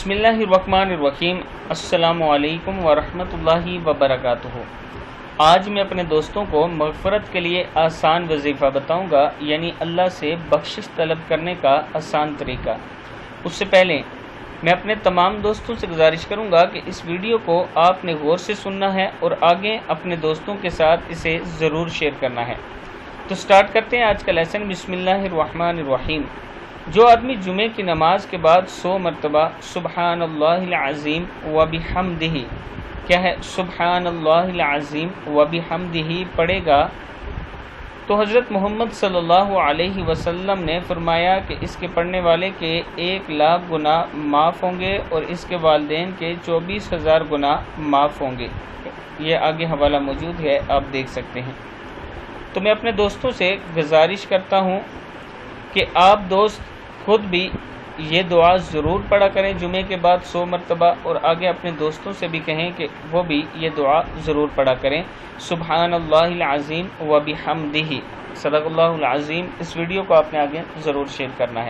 بسم اللہ الرحمن الرحیم۔ السلام علیکم ورحمۃ اللہ وبرکاتہ۔ آج میں اپنے دوستوں کو مغفرت کے لیے آسان وظیفہ بتاؤں گا، یعنی اللہ سے بخشش طلب کرنے کا آسان طریقہ۔ اس سے پہلے میں اپنے تمام دوستوں سے گزارش کروں گا کہ اس ویڈیو کو آپ نے غور سے سننا ہے اور آگے اپنے دوستوں کے ساتھ اسے ضرور شیئر کرنا ہے۔ تو سٹارٹ کرتے ہیں آج کا لیسن۔ بسم اللہ الرحمن الرحیم۔ جو آدمی جمعے کی نماز کے بعد 100 مرتبہ سبحان اللہ العظیم و بحمدہ، کیا ہے سبحان اللہ العظیم و بحمدہ پڑھے گا، تو حضرت محمد صلی اللہ علیہ وسلم نے فرمایا کہ اس کے پڑھنے والے کے 1,00,000 گناہ معاف ہوں گے اور اس کے والدین کے 24,000 گناہ معاف ہوں گے۔ یہ آگے حوالہ موجود ہے، آپ دیکھ سکتے ہیں۔ تو میں اپنے دوستوں سے گزارش کرتا ہوں کہ آپ دوست خود بھی یہ دعا ضرور پڑھا کریں جمعے کے بعد 100 مرتبہ، اور آگے اپنے دوستوں سے بھی کہیں کہ وہ بھی یہ دعا ضرور پڑھا کریں، سبحان اللہ العظیم و بحمدہ، صدق اللہ العظیم۔ اس ویڈیو کو آپ نے آگے ضرور شیئر کرنا ہے۔